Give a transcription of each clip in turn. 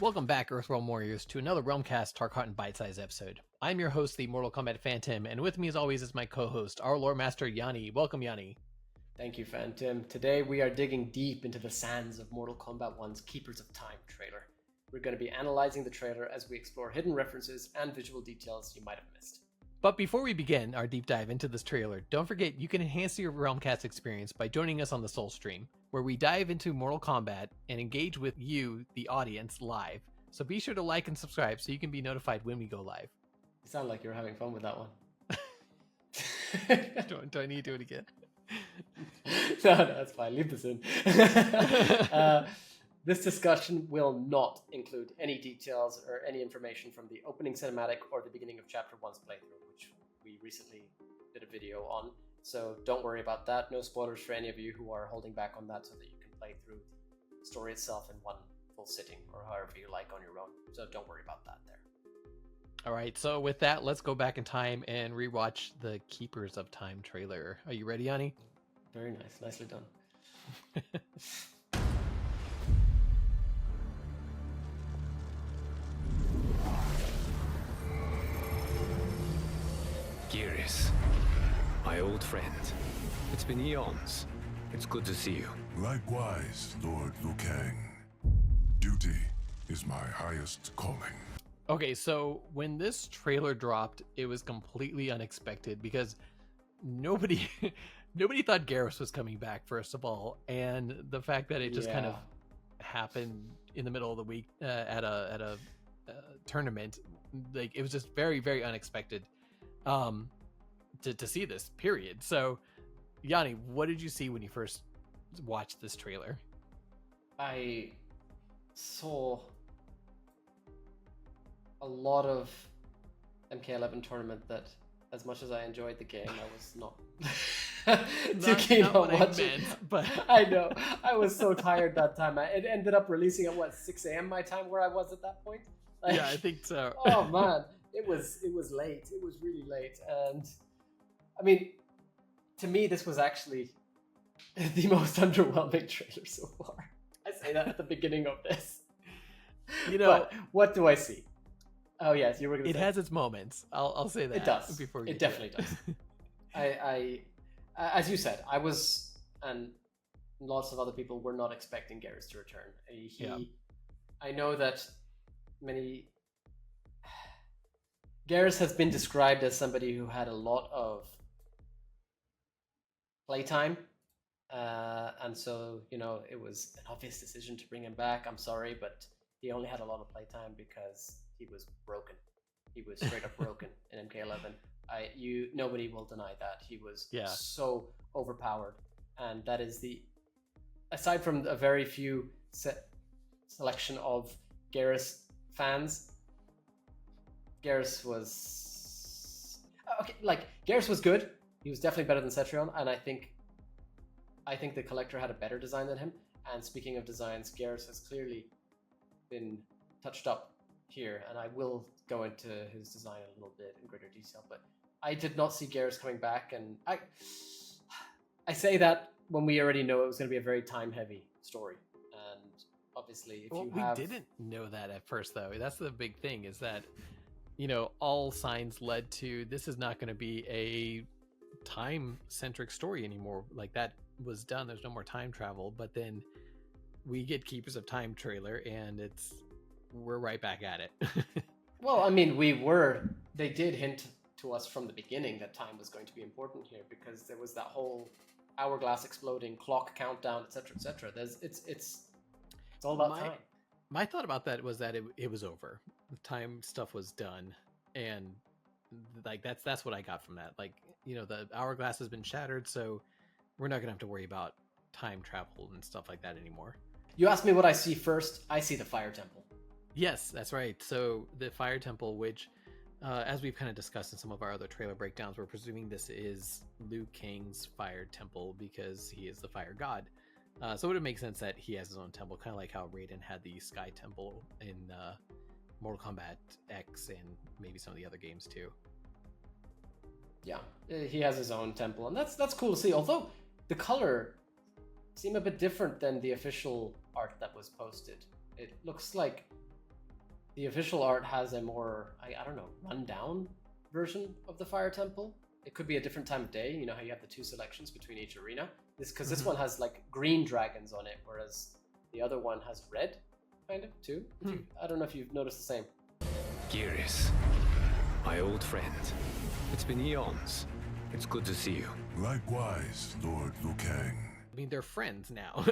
Welcome back, Earthrealm Warriors, to another Realmcast Tarkot and Bite-Size episode. I'm your host, the Mortal Kombat Phantom, and with me as always is my co-host, our lore master, Yanni. Welcome, Yanni. Thank you, Phantom. Today we are digging deep into the sands of Mortal Kombat 1's Keepers of Time trailer. We're going to be analyzing the trailer as we explore hidden references and visual details you might have missed. But before we begin our deep dive into this trailer, don't forget you can enhance your Realmcast experience by joining us on the Soul Stream, where we dive into Mortal Kombat and engage with you, the audience, live. So be sure to like and subscribe so you can be notified when we go live. You sound like you're having fun with that one. Do I need to do it again? No, that's fine. Leave this in. This discussion will not include any details or any information from the opening cinematic or the beginning of Chapter 1's playthrough, which we recently did a video on. So don't worry about that. No spoilers for any of you who are holding back on that so that you can play through the story itself in one full sitting or however you like on your own. So don't worry about that there. All right, so with that, let's go back in time and rewatch the Keepers of Time trailer. Are you ready, Yanni? Very nice. Nicely done. Geras, my old friend. It's been eons. It's good to see you. Likewise, Lord Liu Kang. Duty is my highest calling. Okay, so when this trailer dropped, it was completely unexpected because nobody thought Geras was coming back, first of all, and the fact that it just kind of happened in the middle of the week at a tournament, like it was just very, very unexpected to see this, period. So Yanni, what did you see when you first watched this trailer? I saw a lot of MK11 tournament that, as much as I enjoyed the game, I was not too keen on watching. But I know, I was so tired that time. It ended up releasing at 6 a.m. my time, where I was at that point. Like, yeah, I think so. Oh man, it was late. It was really late, and I mean, to me, this was actually the most underwhelming trailer so far. I say that at the beginning of this. You know, but what do I see? Oh yes, you were going to say. It has its moments. I'll say that. It does. Before we it definitely does. I, as you said, I was, and lots of other people were not expecting Geras to return. I know that Geras has been described as somebody who had a lot of playtime, and so it was an obvious decision to bring him back. I'm sorry, but he only had a lot of playtime because he was broken. He was straight up broken in MK11. Nobody will deny that. He was so overpowered, and that is aside from a very few selection of Geras fans, Geras was okay. Like, Geras was good. He was definitely better than Cetrion, and I think the Collector had a better design than him. And speaking of designs, Geras has clearly been touched up here, and I will go into his design a little bit in greater detail. But I did not see Geras coming back, and I say that when we already know it was going to be a very time-heavy story. And obviously, we didn't know that at first, though. That's the big thing, is that all signs led to this is not going to be a time-centric story anymore. Like, that was done. There's no more time travel. But then we get Keepers of Time trailer, and we're right back at it. Well, I mean, they did hint to us from the beginning that time was going to be important here, because there was that whole hourglass exploding, clock countdown, etc., etc. It's all about time. My thought about that was that it was over. The time stuff was done, and like that's what I got from that. Like, the hourglass has been shattered, so we're not gonna have to worry about time travel and stuff like that anymore. You asked me what I see first. I see the Fire Temple. Yes, that's right. So the Fire Temple, which, as we've kind of discussed in some of our other trailer breakdowns, we're presuming this is Liu Kang's Fire Temple because he is the Fire God. So it would make sense that he has his own temple, kind of like how Raiden had the Sky Temple in Mortal Kombat X and maybe some of the other games too. Yeah, he has his own temple, and that's cool to see. Although the color seemed a bit different than the official art that was posted. It looks like the official art has a more, I don't know, rundown version of the Fire Temple. It could be a different time of day. You know how you have the 2 selections between each arena? Because this one has like green dragons on it, whereas the other one has red, kind of, too. I don't know if you've noticed the same. Geras, my old friend. It's been eons. It's good to see you. Likewise, Lord Liu Kang. I mean, they're friends now.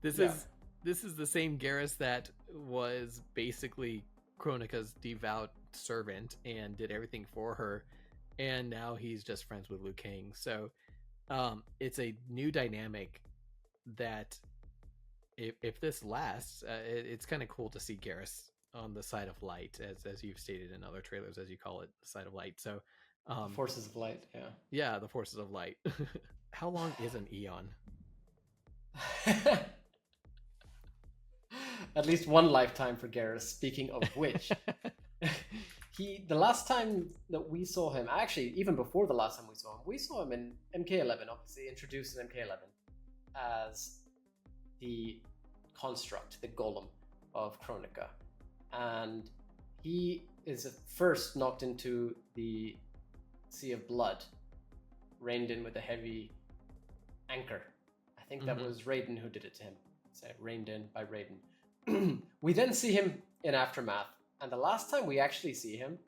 This Yeah. is the same Garrus that was basically Kronika's devout servant and did everything for her, and now he's just friends with Liu Kang. So it's a new dynamic that if this lasts, it's kind of cool to see Garrus on the side of light, as you've stated in other trailers, as you call it, the side of light. So Forces of Light, yeah. yeah, the forces of light. How long is an eon? At least one lifetime for Garrus. Speaking of which, the last time that we saw him, actually even before the last time we saw him in MK11, obviously introduced in MK11 as the construct, the golem of Kronika, and he is first knocked into the Sea of Blood, reined in with a heavy anchor. I think that was Raiden who did it to him. So reined in by Raiden. We then see him in Aftermath, and the last time we actually see him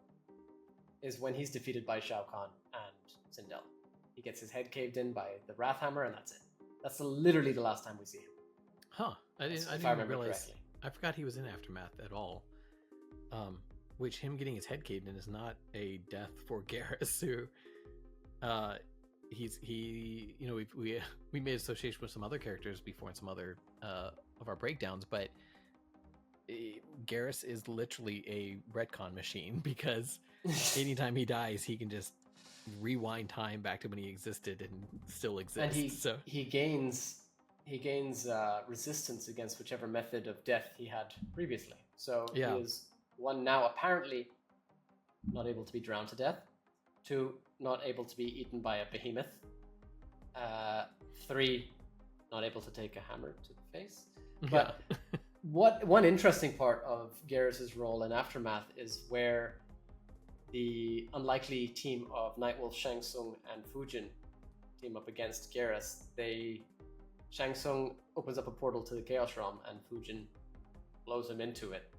is when he's defeated by Shao Kahn and Sindel. He gets his head caved in by the Wrathhammer, and that's it. That's literally the last time we see him. Huh. I didn't remember realize. correctly. I forgot he was in Aftermath at all. Which him getting his head caved in is not a death for Garrus, who we made association with some other characters before in some other of our breakdowns, but Garrus is literally a retcon machine, because anytime he dies, he can just rewind time back to when he existed and still exists. And he gains resistance against whichever method of death he had previously. So Yeah. he is, 1, now apparently not able to be drowned to death. 2, not able to be eaten by a behemoth. 3, not able to take a hammer to the face. But one interesting part of Garrus's role in Aftermath is where the unlikely team of Nightwolf, Shang Tsung, and Fujin team up against Garrus. Shang Tsung opens up a portal to the Chaos Realm, and Fujin blows him into it.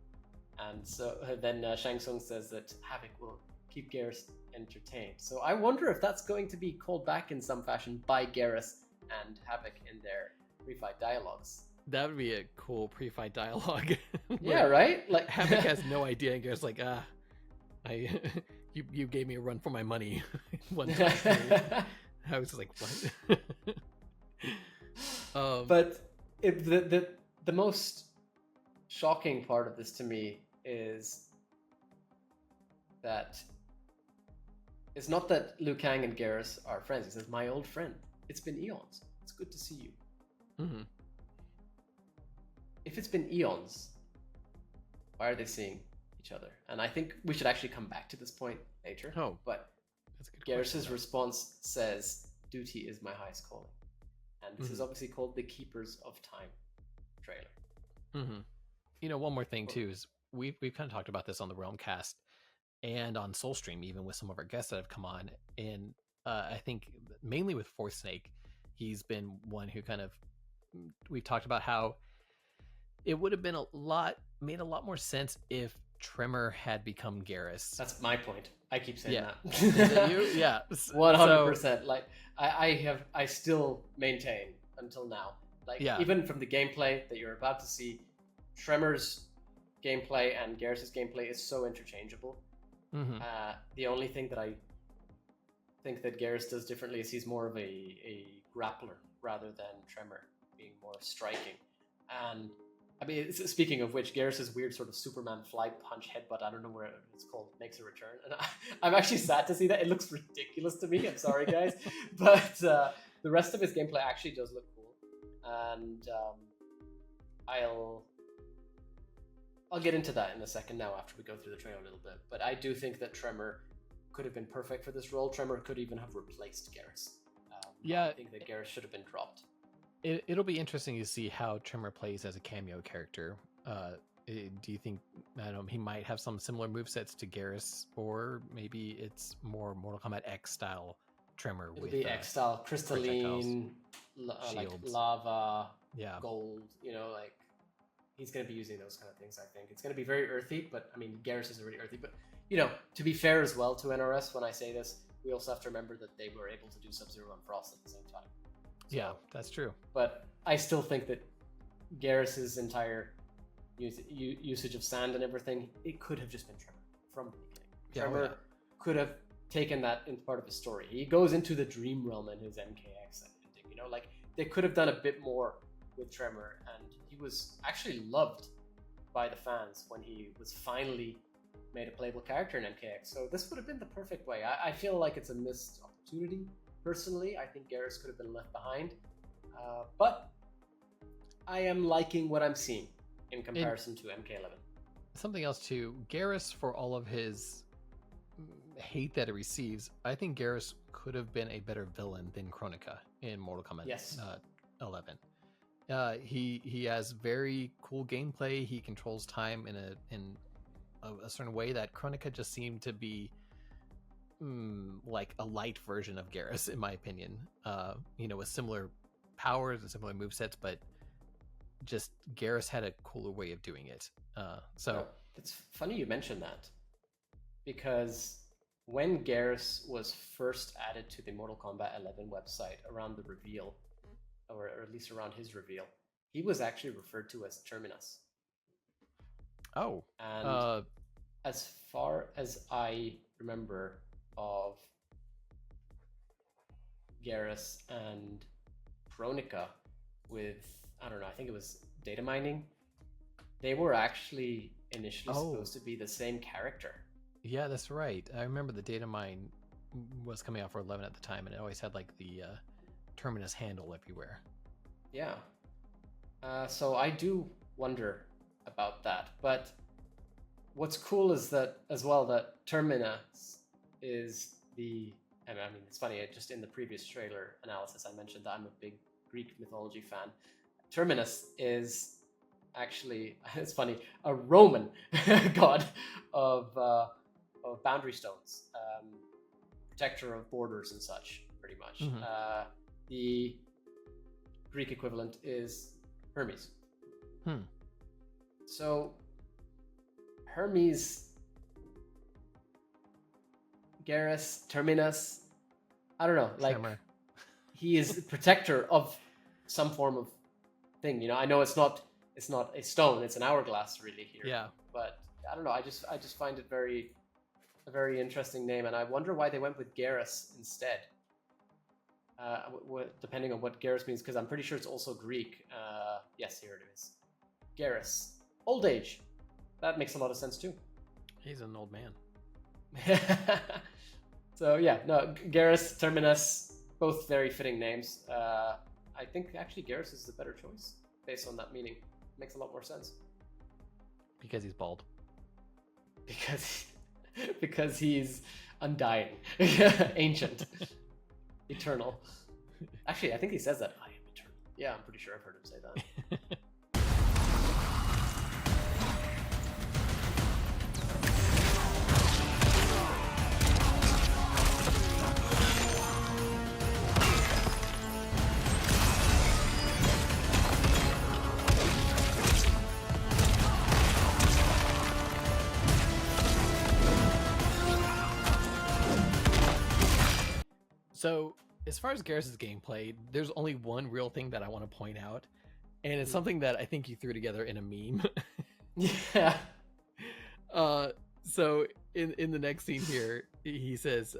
And so then Shang Tsung says that Havoc will keep Garrus entertained. So I wonder if that's going to be called back in some fashion by Garrus and Havoc in their pre-fight dialogues. That would be a cool pre-fight dialogue. Yeah, right? Like Havoc has no idea, and Garrus like, you gave me a run for my money one time. I was just like, what? But the most shocking part of this to me is that it's not that Liu Kang and Garrus are friends. He says, "My old friend. It's been eons. It's good to see you." Mm-hmm. If it's been eons, why are they seeing each other? And I think we should actually come back to this point later. Oh, but that's a good Garrus's question. response says, "Duty is my highest calling," and this is obviously called the Keepers of Time trailer. Mm-hmm. One more thing too is we've kind of talked about this on the Realm Cast and on Soulstream, even with some of our guests that have come on, and I think mainly with Fourth Snake, he's been one who kind of, we've talked about how it would have been made a lot more sense if Tremor had become Garrus. That's my point. I keep saying that. Is it you? Yeah. 100%. Like I still maintain until now. Like even from the gameplay that you're about to see, Tremor's gameplay and Garrus's gameplay is so interchangeable. Mm-hmm. The only thing that I think that Garrus does differently is he's more of a grappler rather than Tremor being more striking. And I mean, speaking of which, Garrus's weird sort of Superman fly punch headbutt, I don't know what it's called, makes a return. And I'm actually sad to see that. It looks ridiculous to me. I'm sorry, guys. But the rest of his gameplay actually does look cool. And I'll get into that in a second now after we go through the trailer a little bit. But I do think that Tremor could have been perfect for this role. Tremor could even have replaced Garrus. I think that Garrus should have been dropped. It'll be interesting to see how Tremor plays as a cameo character Do you think, I don't know, he might have some similar movesets to Garrus, or maybe it's more Mortal Kombat X style Tremor It'll with be X style, crystalline, like shields. lava, Yeah. gold. You know, like he's going to be using those kind of things. I think it's going to be very earthy, but I mean, Garrus is already earthy. But you know, to be fair as well to NRS, when I say this, we also have to remember that they were able to do Sub-Zero and Frost at the same time. So, Yeah, that's true. But I still think that Garrus's entire usage of sand and everything, it could have just been Tremor from the beginning. Yeah, Tremor could have taken that in part of his story. He goes into the dream realm in his MKX ending. You know, like they could have done a bit more with Tremor, and he was actually loved by the fans when he was finally made a playable character in MKX. So this would have been the perfect way. I feel like it's a missed opportunity. Personally, I think Garrus could have been left behind, but I am liking what I'm seeing in comparison to MK11. Something else too, Garrus, for all of his hate that it receives, I think Garrus could have been a better villain than Kronika in Mortal Kombat 11. He has very cool gameplay. He controls time in a certain way that Kronika just seemed to be like a light version of Garrus, in my opinion. You know, with similar powers and similar movesets, but just Garrus had a cooler way of doing it. It's funny you mentioned that, because when Garrus was first added to the Mortal Kombat 11 website around the reveal, or at least around his reveal, he was actually referred to as Terminus. Oh. And as far as I remember of Garrus and Kronika with, I don't know, I think it was data mining, they were actually initially supposed to be the same character. Yeah, that's right. I remember the data mine was coming out for 11 at the time, and it always had like the Terminus handle everywhere. Yeah. So I do wonder about that. But what's cool is that as well, that Terminus is the, and I mean, it's funny, just in the previous trailer analysis, I mentioned that I'm a big Greek mythology fan. Terminus is actually, it's funny, a Roman god of boundary stones, protector of borders and such, pretty much. Mm-hmm. The Greek equivalent is Hermes. So Hermes, Garrus, Terminus, I don't know, like Tremor. He is a protector of some form of thing. You know, I know it's not a stone, it's an hourglass really here. Yeah. But I don't know, I just find it a very interesting name, and I wonder why they went with Garrus instead. Depending on what Garrus means, because I'm pretty sure it's also Greek. Yes, here it is. Garrus. Old age. That makes a lot of sense too. He's an old man. So yeah, no, Garrus, Terminus, both very fitting names. I think actually Garrus is the better choice based on that meaning. Makes a lot more sense. Because he's bald. Because he's undying, ancient, eternal. Actually, I think he says that. I am eternal. Yeah, I'm pretty sure I've heard him say that. So, as far as Garrus' gameplay, there's only one real thing that I want to point out, and it's something that I think you threw together in a meme. Yeah. So in the next scene here, he says,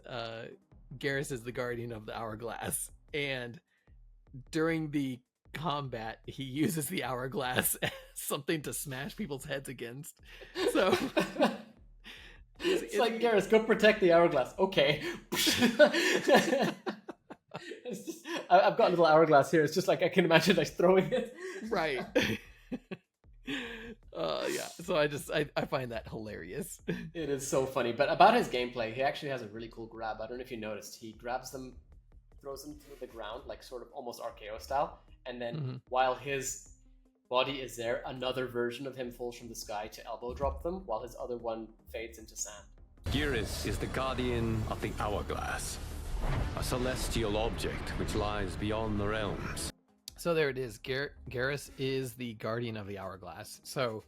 Garrus is the guardian of the hourglass, and during the combat, he uses the hourglass as something to smash people's heads against. So it's like, Garrus, go protect the hourglass. Okay. It's just, I've got a little hourglass here. It's just like I can imagine like throwing it. Right. Yeah. So I find that hilarious. It is so funny. But about his gameplay, he actually has a really cool grab. I don't know if you noticed. He grabs them, throws them to the ground, like sort of almost RKO style, and then while his body is there, another version of him falls from the sky to elbow drop them, while his other one fades into sand. Geras is the guardian of the hourglass, a celestial object which lies beyond the realms. So there it is. Geras is the guardian of the hourglass. So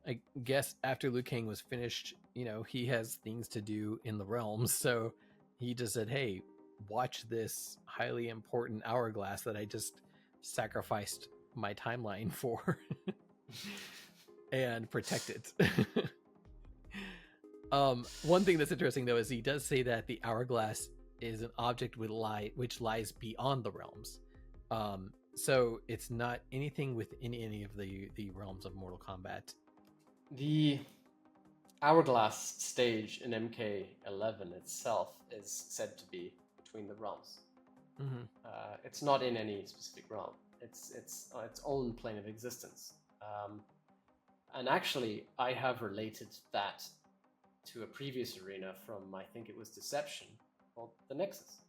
I guess after Liu Kang was finished, he has things to do in the realms. So he just said, hey, watch this highly important hourglass that I just sacrificed my timeline for and protect it. One thing that's interesting though is he does say that the hourglass is an object which lies beyond the realms. So it's not anything within any of the realms of Mortal Kombat. The hourglass stage in MK11 itself is said to be between the realms. It's not in any specific realm. It's its own plane of existence. And actually, I have related that to a previous arena from, I think it was Deception, called the Nexus.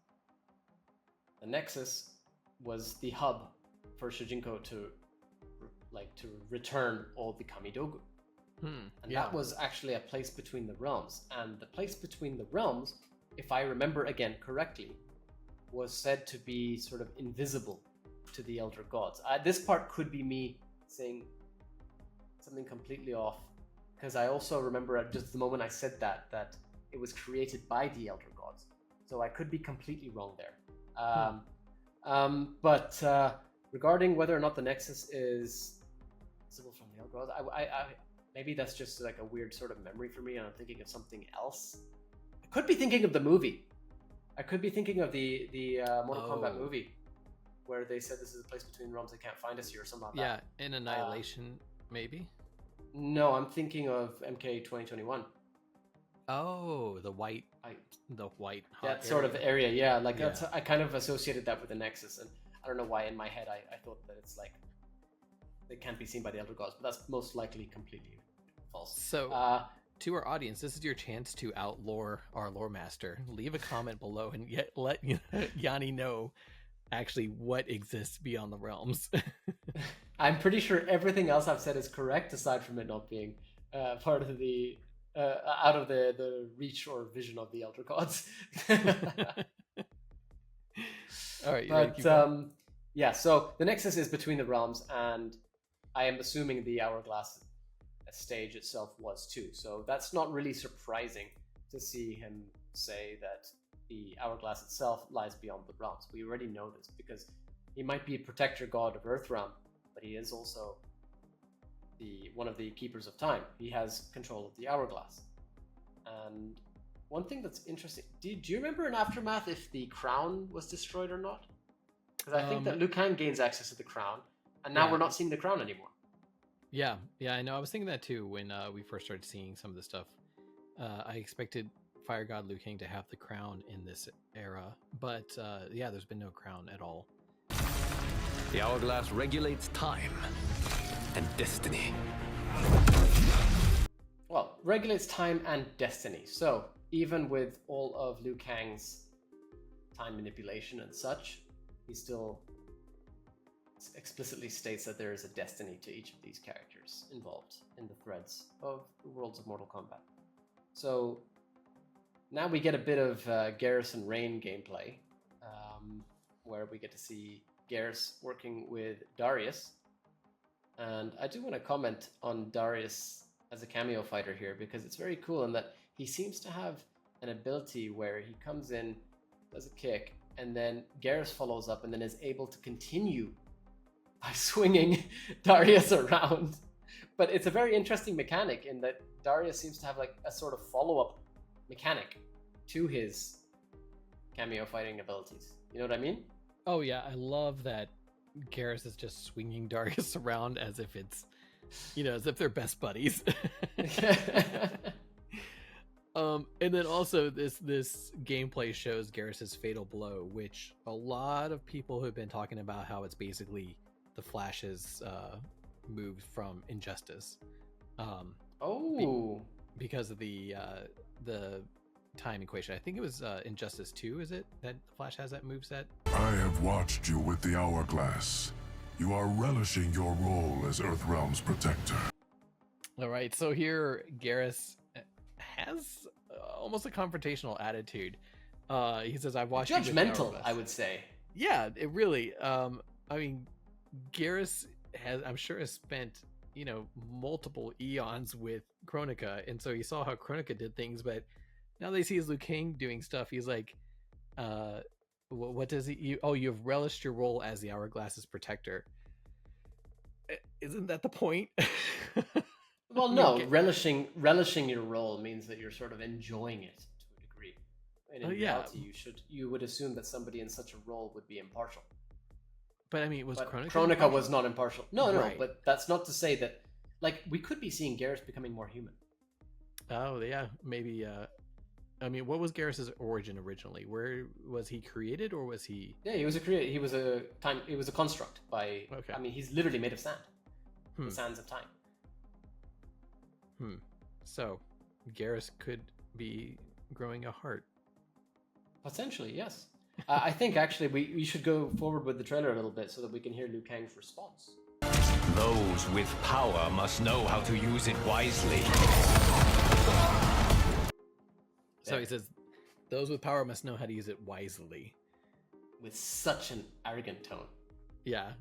The Nexus was the hub for Shujinko to return all the Kamidogu. And that was actually a place between the realms. And the place between the realms, if I remember again correctly, was said to be sort of invisible to the Elder Gods. This part could be me saying something completely off, because I also remember at just the moment I said that it was created by the Elder Gods. So I could be completely wrong there. But regarding whether or not the Nexus is visible from the Elder Gods, I maybe that's just like a weird sort of memory for me, and I'm thinking of something else. I could be thinking of the movie. I could be thinking of the Mortal Kombat movie, where they said this is a place between realms, they can't find us here, or something like that. Yeah, in Annihilation, maybe? No, I'm thinking of MK 2021. Oh, the white that sort of area, yeah. Like that's, I kind of associated that with the Nexus, and I don't know why in my head I thought that it's like they can't be seen by the Elder Gods, but that's most likely completely false. So, to our audience, this is your chance to outlore our lore master. Leave a comment below and let Yanni know actually what exists beyond the realms. I'm pretty sure everything else I've said is correct, aside from it not being part of the out of the reach or vision of the Elder Gods. All right, but yeah. So the Nexus is between the realms, and I am assuming the Hourglass stage itself was too. So that's not really surprising to see him say that the Hourglass itself lies beyond the realms. We already know this because he might be a protector god of Earthrealm, but he is also one of the keepers of time. He has control of the Hourglass. And one thing that's interesting, do you remember in Aftermath if the crown was destroyed or not? Because I think that Liu Kang gains access to the crown, and now we're not seeing the crown anymore. Yeah, I know. I was thinking that too when we first started seeing some of the stuff. I expected Fire God Liu Kang to have the crown in this era, but yeah, there's been no crown at all. The hourglass regulates time and destiny. Well, regulates time and destiny. So even with all of Liu Kang's time manipulation and such, he still explicitly states that there is a destiny to each of these characters involved in the threads of the worlds of Mortal Kombat. So now we get a bit of Geras and Rain gameplay, where we get to see Geras working with Darius. And I do want to comment on Darius as a cameo fighter here, because it's very cool in that he seems to have an ability where he comes in, does a kick, and then Geras follows up and then is able to continue by swinging Darius around. But it's a very interesting mechanic in that Darius seems to have like a sort of follow-up mechanic to his cameo fighting abilities. You know what I mean? Oh yeah, I love that Geras is just swinging Darius around as if it's, as if they're best buddies. And then also this gameplay shows Garrus's fatal blow, which a lot of people have been talking about how it's basically the Flash's move from Injustice. Because of the time equation. I think it was Injustice 2, is it? That the Flash has that moveset? I have watched you with the hourglass. You are relishing your role as Earthrealm's protector. All right, so here Garrus has almost a confrontational attitude. He says, "I've watched you with Judgmental, Hourglass." I would say. Yeah, it really. I mean, Garrus I'm sure, has spent multiple eons with Kronika, and so he saw how Kronika did things. But now that he sees Liu Kang doing stuff, he's like, "What does he? You've relished your role as the Hourglass's protector. Isn't that the point?" Well, no, relishing your role means that you're sort of enjoying it to a degree. And in reality, you would assume that somebody in such a role would be impartial. But I mean, But Kronika Kronika was not impartial. No, Right. but that's not to say that, like, we could be seeing Garrus becoming more human. Oh yeah, maybe. I mean, what was Garrus's origin originally? Where was he created, or was he? Yeah, he was a construct by. Okay. I mean, he's literally made of sand. The sands of time. So, Garrus could be growing a heart. Potentially, yes. I think actually we should go forward with the trailer a little bit so that we can hear Liu Kang's response. Those with power must know how to use it wisely. So he says, "Those with power must know how to use it wisely." With such an arrogant tone. Yeah.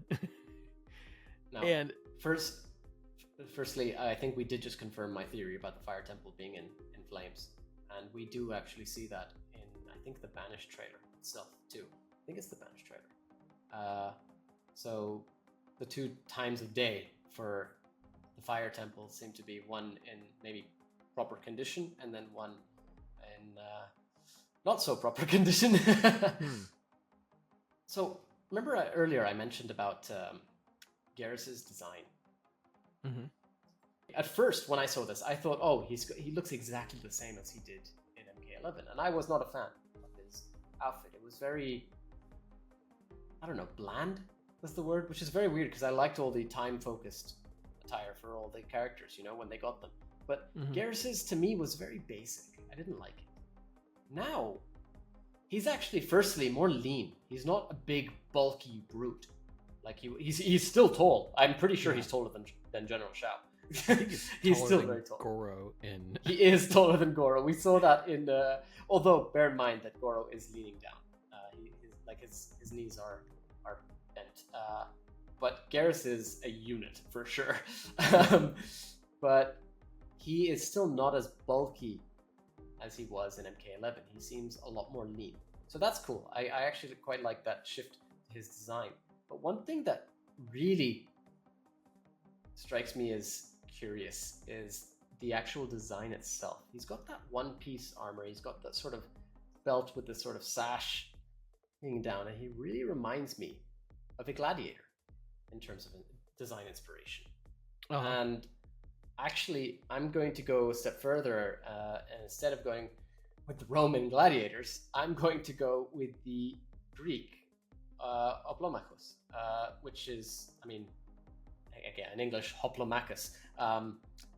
Now, And firstly, I think we did just confirm my theory about the Fire Temple being in flames. And we do actually see that in, I think, the Banished trailer itself, too. I think it's the Banished trailer. So the 2 times of day for the Fire Temple seem to be one in maybe proper condition, and then one in not so proper condition. So remember earlier I mentioned about Garrus's design. Mhm. At first, when I saw this, I thought, "Oh, he looks exactly the same as he did in MK11," and I was not a fan of his outfit. It was very, I don't know, bland was the word, which is very weird because I liked all the time-focused attire for all the characters, when they got them. But Garrus's, to me, was very basic. I didn't like it. Now, he's actually, firstly, more lean. He's not a big, bulky brute. Like he's still tall. I'm pretty sure he's taller than General Shao. He's still very tall. Goro in. He is taller than Goro. We saw that in. Although bear in mind that Goro is leaning down. His knees are bent. But Garrus is a unit for sure. But he is still not as bulky as he was in MK11. He seems a lot more lean. So that's cool. I actually quite like that shift to his design. But one thing that really strikes me as curious is the actual design itself. He's got that one-piece armor. He's got that sort of belt with this sort of sash hanging down, and he really reminds me of a gladiator in terms of design inspiration. And actually, I'm going to go a step further, and instead of going with the Roman gladiators, I'm going to go with the Greek Hoplomachus, which is, I mean, again, in English, Hoplomachus.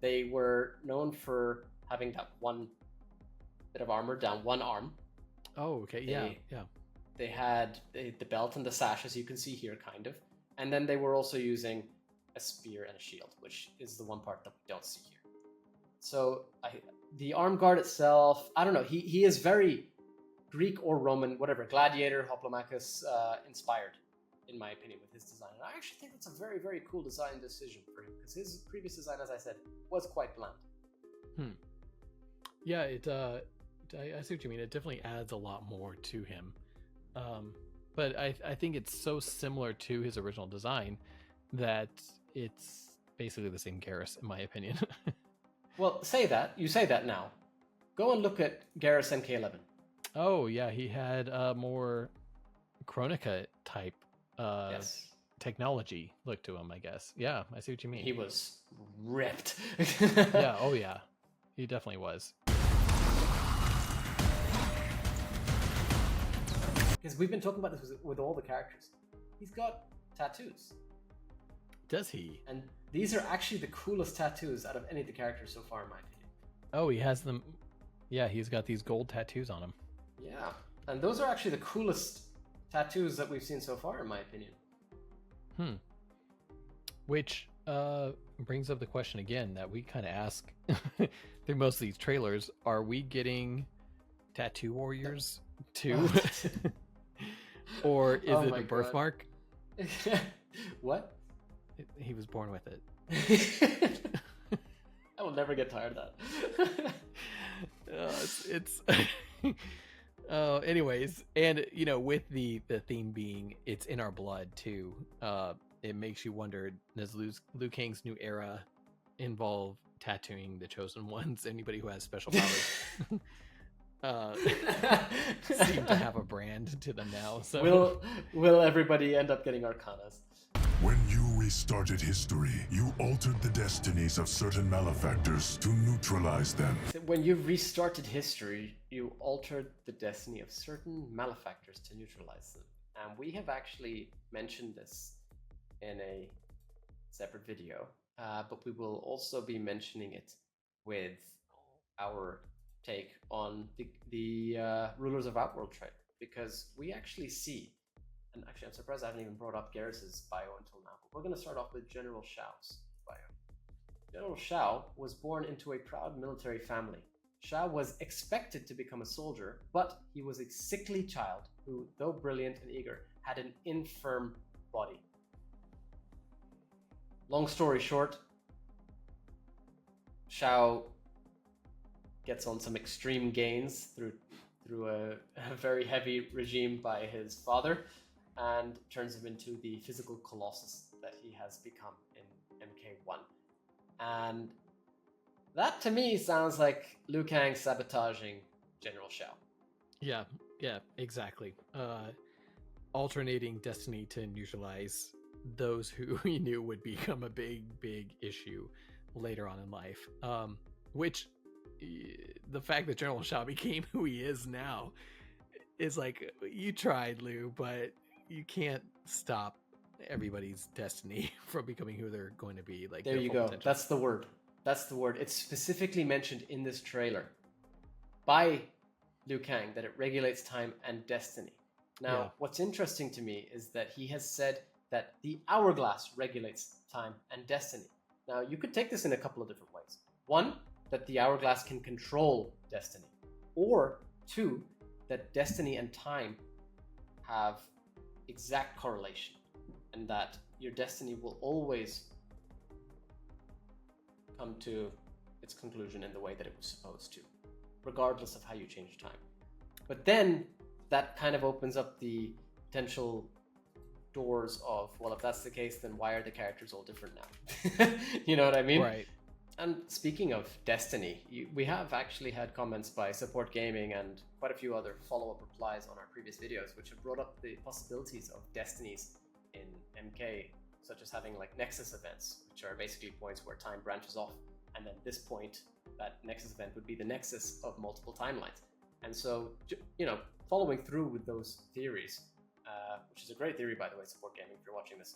They were known for having that one bit of armor down one arm. Oh, okay, yeah. They had the belt and the sash, as you can see here, kind of. And then they were also using a spear and a shield, which is the one part that we don't see here. So the arm guard itself, I don't know, he is very Greek or Roman, whatever, gladiator, Hoplomachus inspired, in my opinion, with his design. And I actually think that's a very, very cool design decision for him, because his previous design, as I said, was quite bland. Yeah, I see what you mean. It definitely adds a lot more to him. But I think it's so similar to his original design that it's basically the same Garrus, in my opinion. Well, you say that now. Go and look at Garrus MK11. Oh, yeah, he had more Kronika type Yes. technology look to him, I guess. Yeah, I see what you mean. He was ripped. Yeah, oh yeah. He definitely was. Because we've been talking about this with all the characters. He's got tattoos. Does he? And these are actually the coolest tattoos out of any of the characters so far, in my opinion. Oh, he has them. Yeah, he's got these gold tattoos on him. Yeah. And those are actually the coolest tattoos that we've seen so far, in my opinion. Which brings up the question again that we kind of ask through most of these trailers: are we getting tattoo warriors too, or is Oh it my a birthmark? What? He was born with it. I will never get tired of that. It's anyways, and with the theme being it's in our blood too, it makes you wonder, does Liu Kang's new era involve tattooing the chosen ones? Anybody who has special powers seem to have a brand to them now. So will everybody end up getting arcanas? When you restarted history, you altered the destinies of certain malefactors to neutralize them. When you restarted history, you altered the destiny of certain malefactors to neutralize them. And we have actually mentioned this in a separate video, but we will also be mentioning it with our take on the Rulers of Outworld trailer, because we actually see, and actually I'm surprised I haven't even brought up Garrus's bio until now, but we're going to start off with General Shao's bio. General Shao was born into a proud military family. Shao was expected to become a soldier, but he was a sickly child who, though brilliant and eager, had an infirm body. Long story short, Shao gets on some extreme gains through a very heavy regime by his father, and turns him into the physical colossus that he has become in MK1. And that to me sounds like Liu Kang sabotaging General Shao. yeah, exactly. Alternating destiny to neutralize those who he knew would become a big issue later on in life. Which the fact that General Shao became who he is now is like, you tried, Liu, but you can't stop everybody's destiny from becoming who they're going to be. Like, there you go. That's the word. It's specifically mentioned in this trailer by Liu Kang that it regulates time and destiny. Now, what's interesting to me is that he has said that the hourglass regulates time and destiny. Now, you could take this in a couple of different ways. One, that the hourglass can control destiny. Or two, that destiny and time have exact correlation, and that your destiny will always come to its conclusion in the way that it was supposed to, regardless of how you change time. But then that kind of opens up the potential doors of, well, if that's the case, then why are the characters all different now? You know what I mean? Right. And speaking of destiny, we have actually had comments by Support Gaming and quite a few other follow-up replies on our previous videos, which have brought up the possibilities of destinies in MK, such as having like Nexus events, which are basically points where time branches off, and then this point, that Nexus event would be the nexus of multiple timelines. And so, following through with those theories, which is a great theory, by the way, Support Gaming, if you're watching this,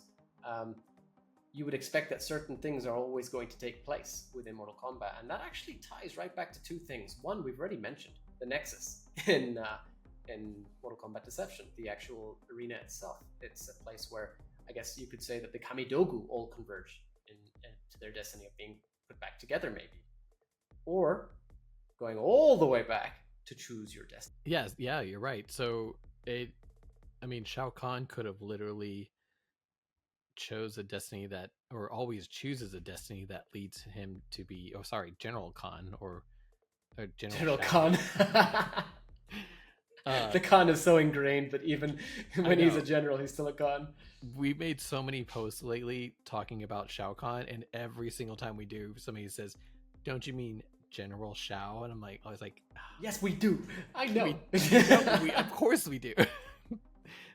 you would expect that certain things are always going to take place within Mortal Kombat, and that actually ties right back to two things. One, we've already mentioned, the Nexus in Mortal Kombat Deception, the actual arena itself. It's a place where I guess you could say that the Kamidogu all converge into their destiny of being put back together, maybe. Or going all the way back to choose your destiny. Yes, yeah, you're right. So Shao Kahn could have literally chose a destiny that, or always chooses a destiny that leads him to be, General Kahn or General Kahn. The Khan is so ingrained that even when he's a general, he's still a Khan. We made so many posts lately talking about Shao Kahn, and every single time we do, somebody says, "Don't you mean General Shao?" And I was like, yes, we do. I know. Of course we do.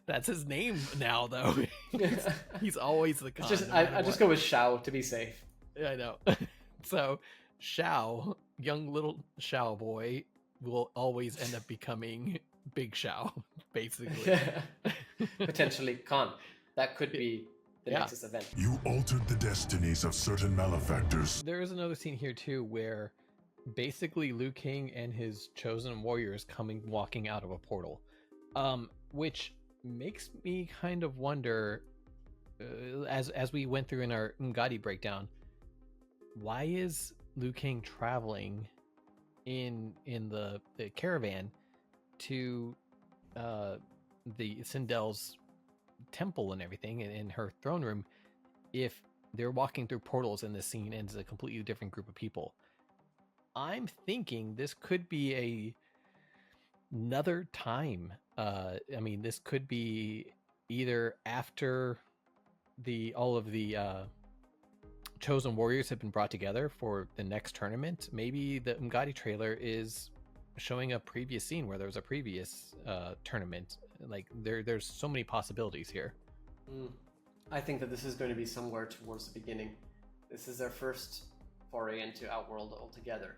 That's his name now, though. He's always the Khan. I just go with Shao to be safe. I know. So Shao, young little Shao boy, will always end up becoming Big Shao, basically. Potentially Khan. That could be the Nexus event. You altered the destinies of certain malefactors. There is another scene here too where basically Liu Kang and his chosen warriors walking out of a portal, which makes me kind of wonder, as we went through in our Ngadi breakdown, why is Liu Kang traveling in the caravan to the Sindel's temple and everything, and in her throne room, if they're walking through portals in this scene and it's a completely different group of people? I'm thinking this could be another time. I mean, this could be either after all of the chosen warriors have been brought together for the next tournament. Maybe the Ngadi trailer is showing a previous scene where there was a previous tournament. Like there's so many possibilities here. I think that this is going to be somewhere towards the beginning. This is their first foray into Outworld altogether.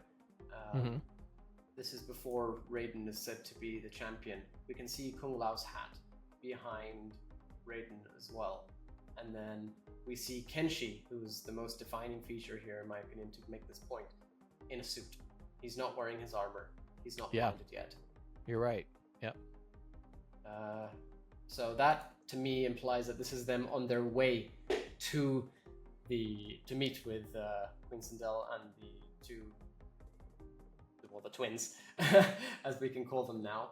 This is before Raiden is said to be the champion. We can see Kung Lao's hat behind Raiden as well. And then we see Kenshi, who's the most defining feature here, in my opinion, to make this point, in a suit. He's not wearing his armor. He's not blinded yet. You're right. Yep. So that, to me, implies that this is them on their way to meet with Queen Sindel and the two, well, the twins, as we can call them now.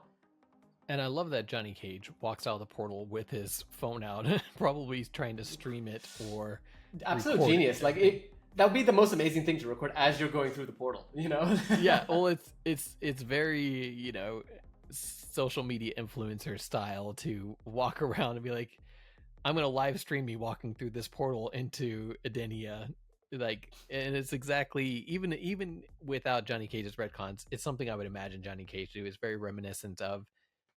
And I love that Johnny Cage walks out of the portal with his phone out, probably trying to stream it or absolute genius. Like that would be the most amazing thing to record as you're going through the portal, you know? Yeah, well, it's very, you know, social media influencer style to walk around and be like, I'm gonna live stream me walking through this portal into Edenia. Like, and it's exactly, even without Johnny Cage's retcons, it's something I would imagine Johnny Cage do. Is very reminiscent of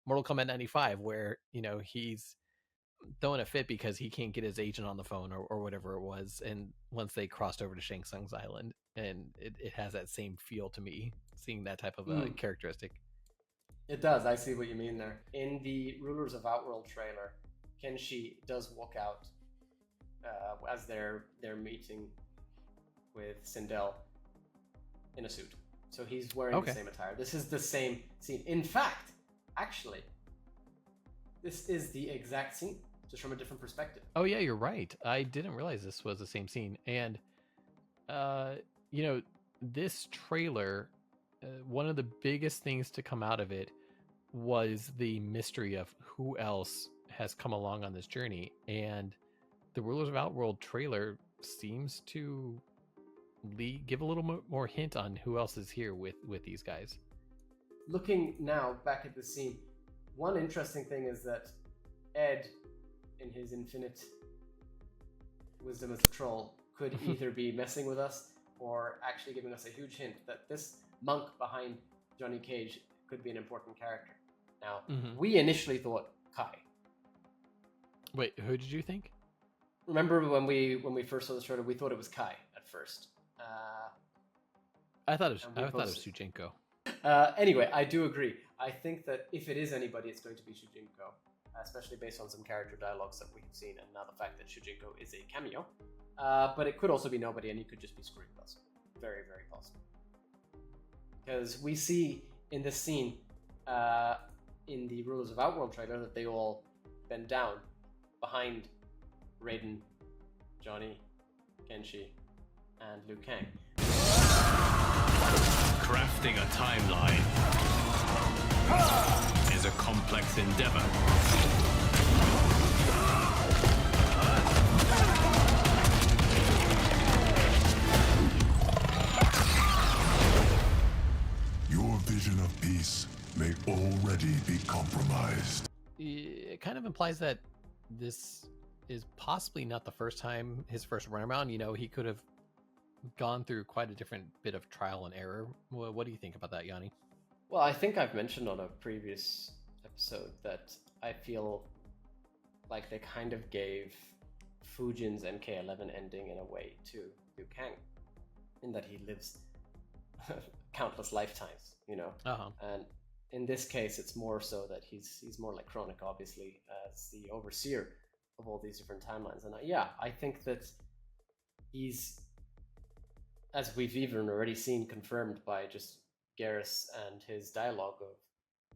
Mortal Kombat 95, where, you know, he's throwing a fit because he can't get his agent on the phone or whatever it was. And once they crossed over to Shang Tsung's island, and it has that same feel to me, seeing that type of characteristic. It does. I see what you mean there. In the Rulers of Outworld trailer, Kenshi does walk out as they're meeting with Sindel in a suit. So he's wearing the same attire. This is the same scene. In fact, actually, this is the exact scene, just from a different perspective. Oh yeah, you're right. I didn't realize this was the same scene. And you know, this trailer, one of the biggest things to come out of it was the mystery of who else has come along on this journey. And the Rulers of Outworld trailer seems to give a little more hint on who else is here with these guys. Looking now back at the scene, one interesting thing is that Ed, in his infinite wisdom as a troll, could either be messing with us or actually giving us a huge hint that this monk behind Johnny Cage could be an important character. Now, we initially thought Kai. Wait, who did you think? Remember when we first saw the trailer, we thought it was Kai at first. I thought it was Shujinko. Anyway, I do agree. I think that if it is anybody, it's going to be Shujinko, especially based on some character dialogues that we've seen, and now the fact that Shujinko is a cameo. But it could also be nobody, and he could just be screwing with us. Very, very possible. Because we see in this scene, in the Rulers of Outworld trailer, that they all bend down behind Raiden, Johnny, Kenshi, and Liu Kang. Crafting a timeline is a complex endeavor. Your vision of peace may already be compromised. It kind of implies that this is possibly not the first time, his first run around. You know, he could have gone through quite a different bit of trial and error. What do you think about that, Yanni? Well, I think I've mentioned on a previous episode that I feel like they kind of gave Fujin's MK11 ending in a way to Liu Kang, in that he lives countless lifetimes, you know. And in this case, it's more so that he's more like Chronic, obviously, as the overseer of all these different timelines. And I think that he's, as we've even already seen confirmed by just Garrus and his dialogue of,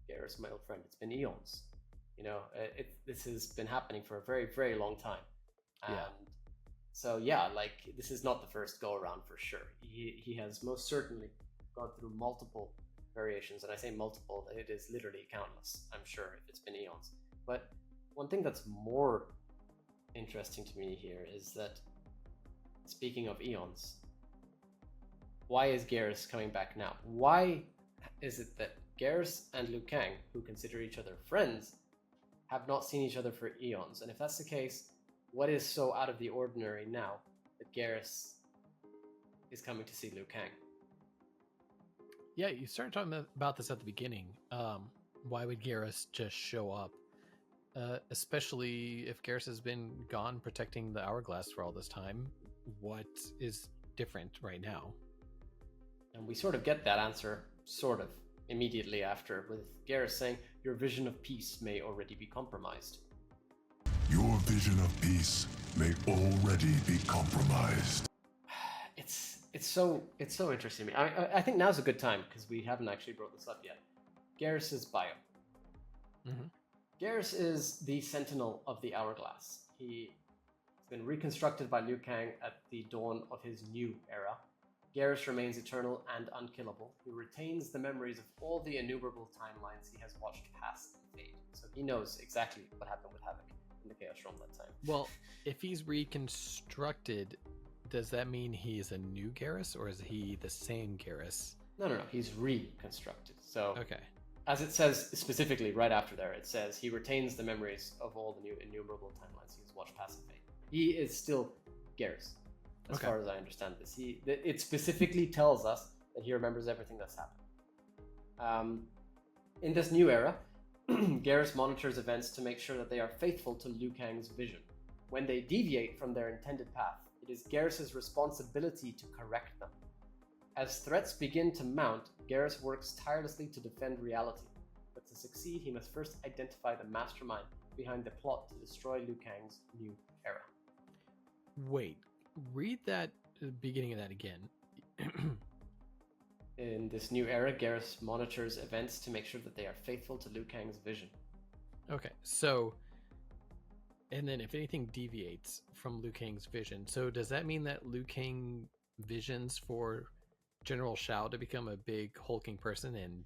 Garrus, my old friend, it's been eons. You know, this has been happening for a very, very long time. And Yeah. so yeah, like this is not the first go around for sure. He has most certainly gone through multiple variations, and I say multiple, it is literally countless, I'm sure, if it's been eons. But one thing that's more interesting to me here is that, speaking of eons, why is Garrus coming back now? Why is it that Garrus and Liu Kang, who consider each other friends, have not seen each other for eons? And if that's the case, what is so out of the ordinary now that Garrus is coming to see Liu Kang? Yeah, you started talking about this at the beginning. Why would Garrus just show up? Especially if Garrus has been gone protecting the hourglass for all this time. What is different right now? And we sort of get that answer, sort of, immediately after, with Garrus saying, "Your vision of peace may already be compromised." Your vision of peace may already be compromised. It's so interesting to me. I think now's a good time because we haven't actually brought this up yet. Garrus's bio. Mhm. Garrus is the Sentinel of the Hourglass. He's been reconstructed by Liu Kang at the dawn of his new era. Garrus remains eternal and unkillable. He retains the memories of all the innumerable timelines he has watched pass and fade. So he knows exactly what happened with Havoc in the Chaos Realm that time. Well, if he's reconstructed, does that mean he's a new Garrus, or is he the same Garrus? No. He's reconstructed. So Okay. as it says specifically right after there, it says he retains the memories of all the new innumerable timelines he has watched pass and fade. He is still Garrus, as Okay. far as I understand this. It specifically tells us that he remembers everything that's happened. In this new era, Garrus monitors events to make sure that they are faithful to Liu Kang's vision. When they deviate from their intended path, it is Garrus's responsibility to correct them. As threats begin to mount, Garrus works tirelessly to defend reality. But to succeed, he must first identify the mastermind behind the plot to destroy Liu Kang's new era. Wait, read that beginning of that again. In this new era, Garrus monitors events to make sure that they are faithful to Liu Kang's vision. Okay, so, and then if anything deviates from Liu Kang's vision, so does that mean that Liu Kang visions for General Shao to become a big hulking person, and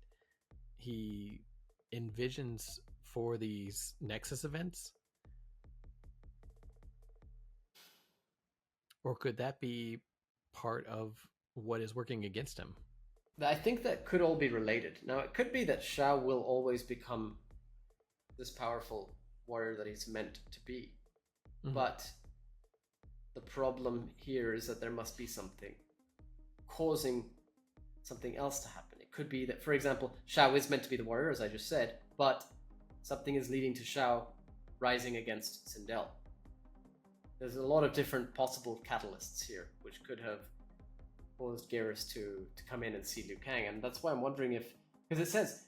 he envisions for these Nexus events? Or could that be part of what is working against him? I think that could all be related. Now, it could be that Shao will always become this powerful warrior that he's meant to be. Mhm. But the problem here is that there must be something causing something else to happen. It could be that, for example, Shao is meant to be the warrior, as I just said, but something is leading to Shao rising against Sindel. There's a lot of different possible catalysts here, which could have caused Garrus to come in and see Liu Kang, and that's why I'm wondering if, because it says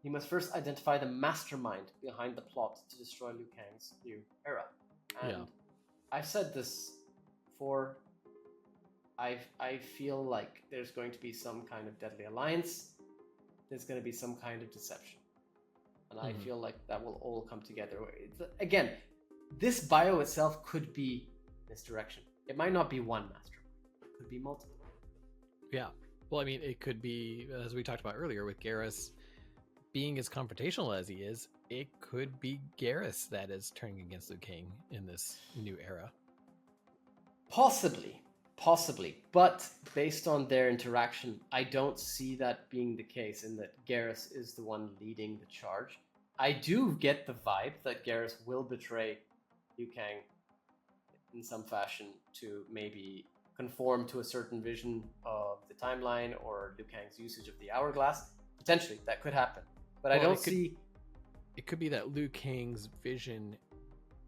he must first identify the mastermind behind the plot to destroy Liu Kang's new era. And Yeah. I've said this before. I feel like there's going to be some kind of deadly alliance. There's going to be some kind of deception, and I feel like that will all come together. Again, this bio itself could be misdirection. It might not be one mastermind. It could be multiple. Yeah. Well, I mean, it could be, as we talked about earlier, with Garrus being as confrontational as he is, it could be Garrus that is turning against Liu Kang in this new era. Possibly, but based on their interaction, I don't see that being the case, in that Garrus is the one leading the charge. I do get the vibe that Garrus will betray Liu Kang in some fashion to maybe conform to a certain vision of the timeline or Liu Kang's usage of the hourglass. Potentially, that could happen. But I Well, don't see... It could be that Liu Kang's vision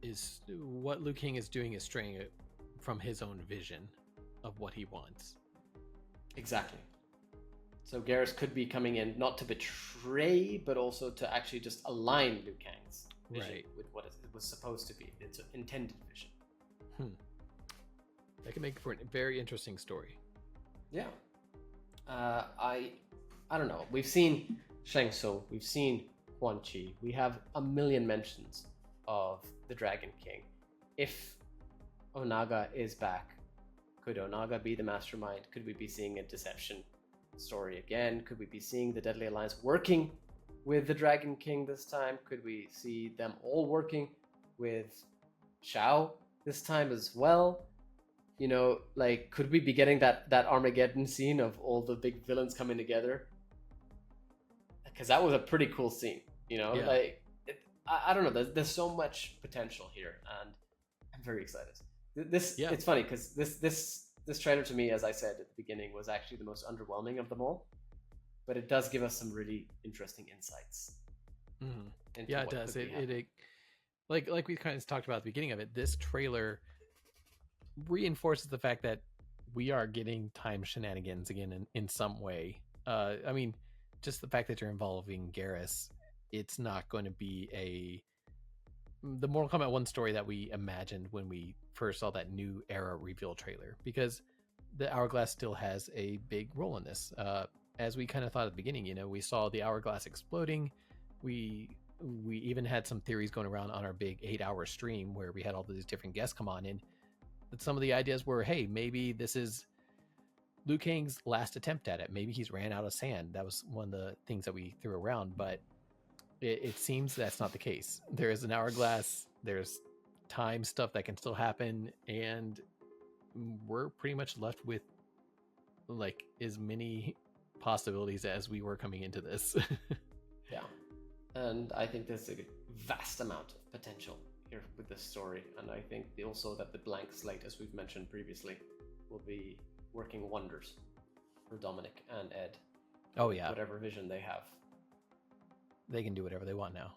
is... What Liu Kang is doing is straying it from his own vision of what he wants. Exactly. So Garrus could be coming in not to betray, but also to actually just align Liu Kang's vision with what it was supposed to be, its intended vision. That could make for a very interesting story. Yeah. I don't know. We've seen Shang Tsung, we've seen Quan Chi, we have a million mentions of the Dragon King. If Onaga is back. Could Onaga be the mastermind? Could we be seeing a deception story again? Could we be seeing the Deadly Alliance working with the Dragon King this time? Could we see them all working with Shao this time as well? You know, like, could we be getting that Armageddon scene of all the big villains coming together? Because that was a pretty cool scene, you know? Yeah. Like, I don't know, there's so much potential here, and I'm very excited. It's funny, because this trailer to me, as I said at the beginning, was actually the most underwhelming of them all, but it does give us some really interesting insights. Yeah, it does. It like we kind of talked about at the beginning of it, this trailer reinforces the fact that we are getting time shenanigans again in some way. I mean, just the fact that you're involving Garrus, it's not going to be the Mortal Kombat 1 story that we imagined when we first saw that new era reveal trailer, because the Hourglass still has a big role in this. As we kind of thought at the beginning, you know, we saw the Hourglass exploding. We even had some theories going around on our big 8-hour stream where we had all these different guests come on in. But some of the ideas were, hey, maybe this is Liu Kang's last attempt at it. Maybe he's ran out of sand. That was one of the things that we threw around, but it seems that's not the case. There is an Hourglass, there's time stuff that can still happen, and we're pretty much left with like as many possibilities as we were coming into this. Yeah, and I think there's a vast amount of potential here with this story, and I think also that the blank slate, as we've mentioned previously, will be working wonders for Dominic and Ed. Oh yeah, whatever vision they have, they can do whatever they want now.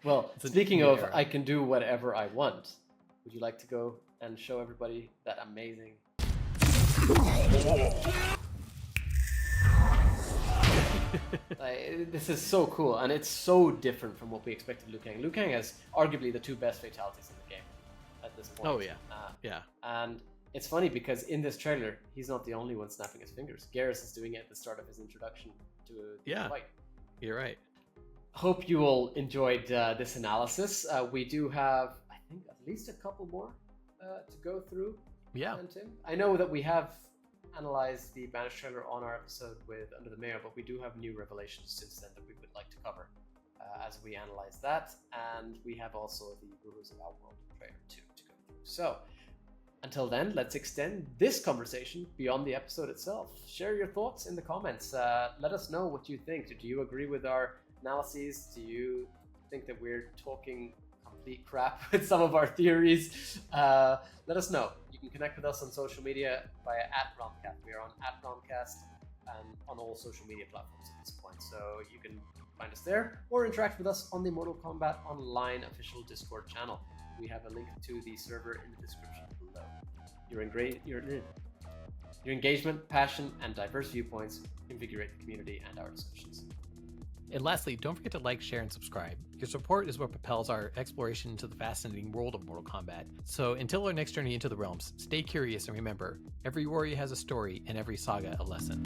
Well, speaking of I can do whatever I want, would you like to go and show everybody that amazing this is so cool, and it's so different from what we expected Liu Kang. Liu Kang has arguably the two best fatalities in the game at this point. Oh yeah, yeah. And it's funny because in this trailer, he's not the only one snapping his fingers. Garrus is doing it at the start of his introduction to the fight. You're right. Hope you all enjoyed this analysis. We do have, I think, at least a couple more to go through. Yeah. And Tim, I know that we have analyzed the Banished trailer on our episode with Under the Mayor, but we do have new revelations since then that we would like to cover as we analyze that. And we have also the Rulers of Outworld trailer too to go through. So until then, let's extend this conversation beyond the episode itself. Share your thoughts in the comments. Let us know what you think. Do you agree with our analyses? Do you think that we're talking complete crap with some of our theories? Let us know. You can connect with us on social media via @RomCast. We are on @RomCast on all social media platforms at this point, so you can find us there or interact with us on the Mortal Kombat Online official Discord channel. We have a link to the server in the description below. Your engagement, passion, and diverse viewpoints invigorate the community and our discussions. And lastly, don't forget to like, share, and subscribe. Your support is what propels our exploration into the fascinating world of Mortal Kombat. So until our next journey into the realms, stay curious and remember, every warrior has a story and every saga a lesson.